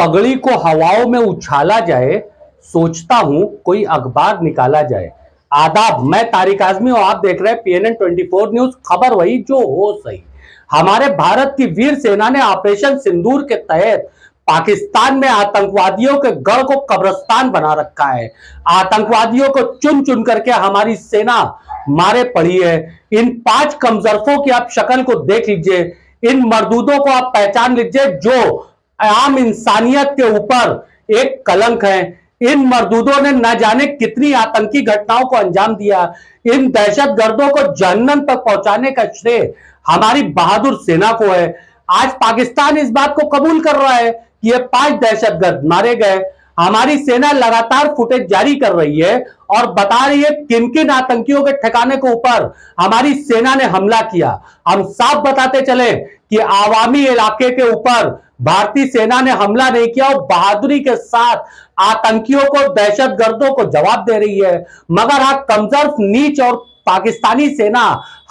पगड़ी को हवाओं में उछाला जाए, सोचता हूं कोई अखबार निकाला जाए। आदाब, मैं तारिक आजमी और आप देख रहे हैं PNN 24 न्यूज। खबर वही जो हो सही। हमारे भारत की वीर सेना ने ऑपरेशन सिंदूर के तहत पाकिस्तान में आतंकवादियों के गढ़ को कब्रिस्तान बना रखा है। आतंकवादियों को चुन चुन करके हमारी सेना मारे पड़ी है। इन 5 कमजरफों की आप शक्ल को देख लीजिए, इन मरदूदों को आप पहचान लीजिए जो आम इंसानियत के ऊपर एक कलंक है। इन मरदूदों ने न जाने कितनी आतंकी घटनाओं को अंजाम दिया। इन दहशतगर्दों को जहन्नम तक पहुंचाने का श्रेय हमारी बहादुर सेना को है। आज पाकिस्तान इस बात को कबूल कर रहा है कि ये 5 दहशतगर्द मारे गए। हमारी सेना लगातार फुटेज जारी कर रही है और बता रही है किन किन आतंकियों के ठिकाने के ऊपर हमारी सेना ने हमला किया। हम साफ बताते चले कि आवामी इलाके के ऊपर भारतीय सेना ने हमला नहीं किया और बहादुरी के साथ आतंकियों को, दहशतगर्दों को जवाब दे रही है। मगर हाँ, कमजोर, नीच और पाकिस्तानी सेना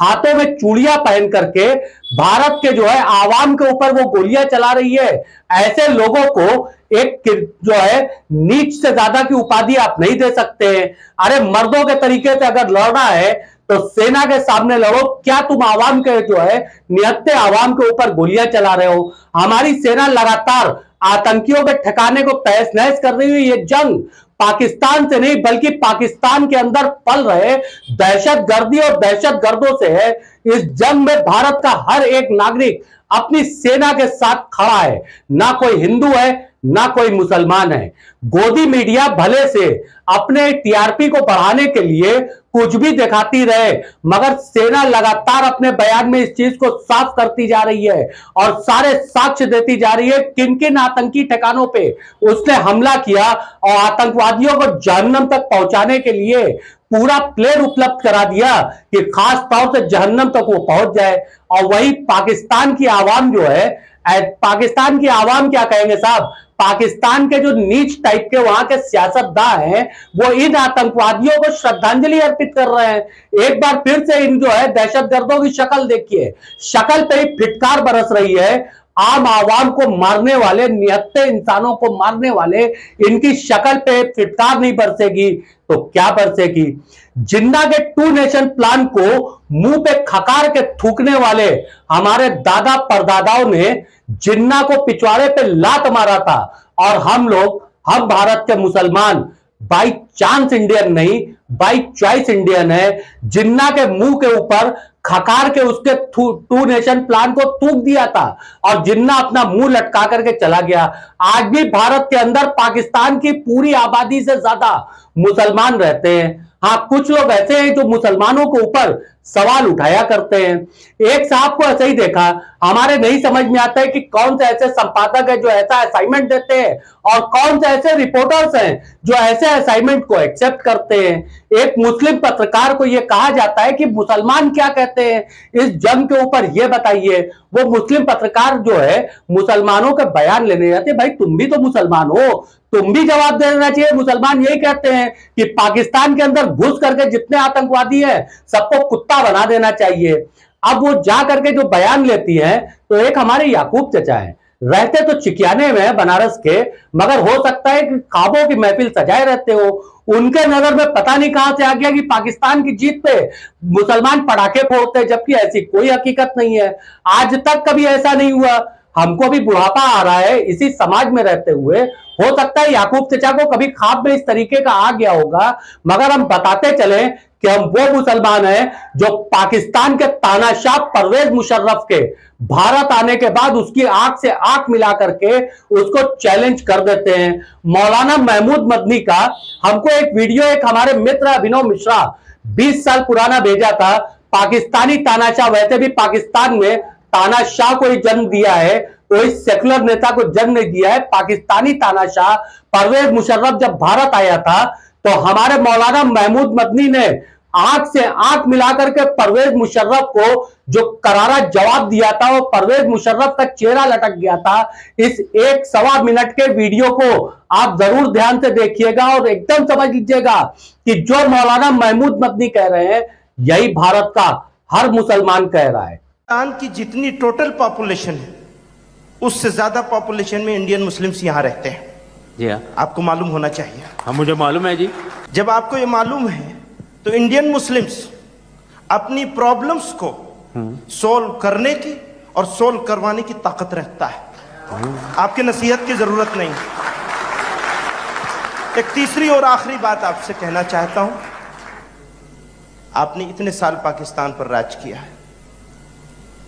हाथों में चूड़ियां पहन करके भारत के जो है आवाम के ऊपर वो गोलियां चला रही है। ऐसे लोगों को एक जो है नीच से ज्यादा की उपाधि आप नहीं दे सकते हैं। अरे मर्दों के तरीके से अगर लड़ना है तो सेना के सामने लड़ो। क्या तुम आवाम के जो है निहत्थे आवाम के ऊपर गोलियां चला रहे हो? हमारी सेना लगातार आतंकियों के ठिकाने को तहस नहस कर रही है। ये जंग पाकिस्तान से नहीं बल्कि पाकिस्तान के अंदर पल रहे दहशतगर्दी और दहशतगर्दों से है। इस जंग में भारत का हर एक नागरिक अपनी सेना के साथ खड़ा है। ना कोई हिंदू है, ना कोई मुसलमान है। गोदी मीडिया भले से अपने टीआरपी को बढ़ाने के लिए कुछ भी दिखाती रहे, मगर सेना लगातार अपने बयान में इस चीज को साफ करती जा रही है और सारे साक्ष्य देती जा रही है किन किन आतंकी ठिकानों पे उसने हमला किया और आतंकवादियों को जहन्नम तक पहुंचाने के लिए पूरा प्लेन उपलब्ध करा दिया कि खास तौर से जहन्नम तक वो पहुंच जाए। और वही पाकिस्तान की आवाम जो है, पाकिस्तान की आवाम क्या कहेंगे साहब, पाकिस्तान के जो नीच टाइप के वहां के सियासतदान हैं वो इन आतंकवादियों को श्रद्धांजलि अर्पित कर रहे हैं। एक बार फिर से इन जो है दहशतगर्दों की शक्ल देखिए, शक्ल पे ही फिटकार बरस रही है। आम आवाम को मारने वाले, निहत्थे इंसानों को मारने वाले, इनकी शक्ल पे फिटकार नहीं बरसेगी तो क्या बरसेगी? जिन्ना के 2 नेशन प्लान को मुंह पे खकार के थूकने वाले हमारे दादा परदादाओं ने जिन्ना को पिछवाड़े पे लात मारा था और हम भारत के मुसलमान बाई चांस इंडियन नहीं, बाई चॉइस इंडियन है। जिन्ना के मुंह के ऊपर खकार के उसके 2 नेशन प्लान को थूक दिया था और जिन्ना अपना मुंह लटका करके चला गया। आज भी भारत के अंदर पाकिस्तान की पूरी आबादी से ज्यादा मुसलमान रहते हैं। हाँ, कुछ लोग ऐसे हैं जो मुसलमानों के ऊपर सवाल उठाया करते हैं। एक साहब को ऐसे ही देखा, हमारे नहीं समझ में आता है कि कौन से ऐसे संपादक है जो ऐसा असाइनमेंट देते हैं और कौन से ऐसे रिपोर्टर्स हैं जो ऐसे असाइनमेंट को एक्सेप्ट करते हैं। एक मुस्लिम पत्रकार को यह कहा जाता है कि मुसलमान क्या कहते हैं इस जंग के ऊपर, यह बताइए। वो मुस्लिम पत्रकार जो है मुसलमानों के बयान लेने जाते, भाई तुम भी तो मुसलमान हो, तुम भी जवाब देना चाहिए। मुसलमान यही कहते हैं कि पाकिस्तान के अंदर घुस करके जितने आतंकवादी हैं सबको कुत्ता बना देना चाहिए। अब वो जा करके जो बयान लेती है, तो एक हमारे याकूब चचा है, रहते तो चिकियाने में बनारस के, मगर हो सकता है कि ख्वाबों की महफिल सजाए रहते हो। उनके नजर में पता नहीं कहां से आ गया कि पाकिस्तान की जीत पे मुसलमान पटाखे फोड़ते हैं, जबकि ऐसी कोई हकीकत नहीं है। आज तक कभी ऐसा नहीं हुआ। हमको भी बुढ़ापा आ रहा है इसी समाज में रहते हुए। हो सकता है याकूब चचा को कभी ख्वाब में इस तरीके का आ गया होगा, मगर हम बताते चले कि हम वो मुसलमान हैं जो पाकिस्तान के तानाशाह परवेज मुशर्रफ के भारत आने के बाद उसकी आंख से आंख मिला करके उसको चैलेंज कर देते हैं। मौलाना महमूद मदनी का हमको एक वीडियो एक हमारे मित्र अभिनव मिश्रा 20 साल पुराना भेजा था। पाकिस्तानी तानाशाह, वैसे भी पाकिस्तान में तानाशाह को ही जन्म दिया है, कोई सेकुलर नेता को जन्म नहीं दिया है। पाकिस्तानी तानाशाह परवेज मुशर्रफ जब भारत आया था तो हमारे मौलाना महमूद मदनी ने आंख से आंख मिलाकर के परवेज मुशर्रफ को जो करारा जवाब दिया था, वो परवेज मुशर्रफ का चेहरा लटक गया था। इस 1-1.25 मिनट के वीडियो को आप जरूर ध्यान से देखिएगा और एकदम समझ लीजिएगा कि जो मौलाना महमूद मदनी कह रहे हैं यही भारत का हर मुसलमान कह रहा है। पाकिस्तान की जितनी टोटल पॉपुलेशन है उससे ज्यादा पॉपुलेशन में इंडियन मुस्लिम्स यहाँ रहते हैं। जी हाँ। आपको मालूम होना चाहिए। हाँ, मुझे मालूम है जी। जब आपको ये मालूम है तो इंडियन मुस्लिम्स अपनी प्रॉब्लम्स को सोल्व करने की और सोल्व करवाने की ताकत रखता है। आपकी नसीहत की जरूरत नहीं। एक तीसरी और आखिरी बात आपसे कहना चाहता हूं, आपने इतने साल पाकिस्तान पर राज किया है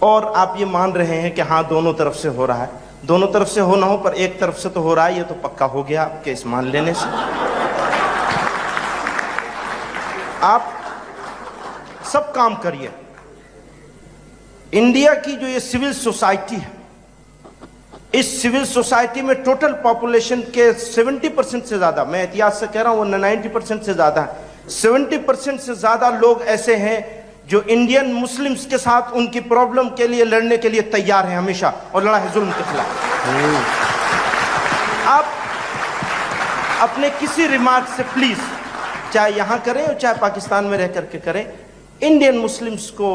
और आप ये मान रहे हैं कि हाँ दोनों तरफ से हो रहा है। दोनों तरफ से हो ना हो पर एक तरफ से तो हो रहा है, ये तो पक्का हो गया आपके इस मान लेने से। आप सब काम करिए। इंडिया की जो ये सिविल सोसाइटी है, इस सिविल सोसाइटी में टोटल पॉपुलेशन के 70% से ज्यादा, मैं एहतियात से कह रहा हूं वो 90% से ज्यादा है, 70% से ज्यादा लोग ऐसे हैं जो इंडियन मुस्लिम्स के साथ उनकी प्रॉब्लम के लिए लड़ने के लिए तैयार हैं हमेशा, और लड़ा है जुल्म के खिलाफ। आप अपने किसी रिमार्क से प्लीज, चाहे यहां करें और चाहे पाकिस्तान में रह करके करें, इंडियन मुस्लिम्स को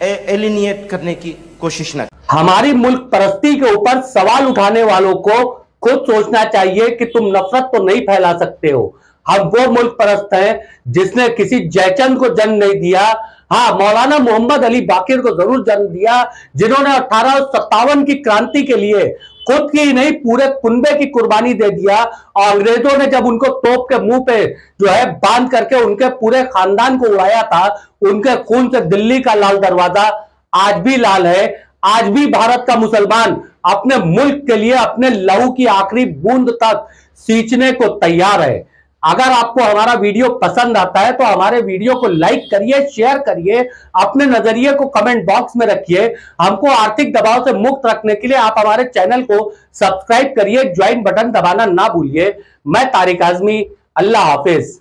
एलिनिएट करने की कोशिश न। हमारी मुल्क परस्ती के ऊपर सवाल उठाने वालों को खुद सोचना चाहिए कि तुम नफरत तो नहीं फैला सकते हो। हम वो मुल्क परस्त हैं जिसने किसी जयचंद को जन्म नहीं दिया। हाँ, मौलाना मोहम्मद अली बाकिर को जरूर जन्म दिया, जिन्होंने 1857 की क्रांति के लिए खुद की नहीं पूरे कुनबे की कुर्बानी दे दिया, और अंग्रेजों ने जब उनको तोप के मुंह पे जो है बांध करके उनके पूरे खानदान को उड़ाया था, उनके खून से दिल्ली का लाल दरवाजा आज भी लाल है। आज भी भारत का मुसलमान अपने मुल्क के लिए अपने लहू की आखिरी बूंद तक सींचने को तैयार है। अगर आपको हमारा वीडियो पसंद आता है तो हमारे वीडियो को लाइक करिए, शेयर करिए, अपने नजरिए को कमेंट बॉक्स में रखिए। हमको आर्थिक दबाव से मुक्त रखने के लिए आप हमारे चैनल को सब्सक्राइब करिए, ज्वाइन बटन दबाना ना भूलिए। मैं तारिक आजमी, अल्लाह हाफिज।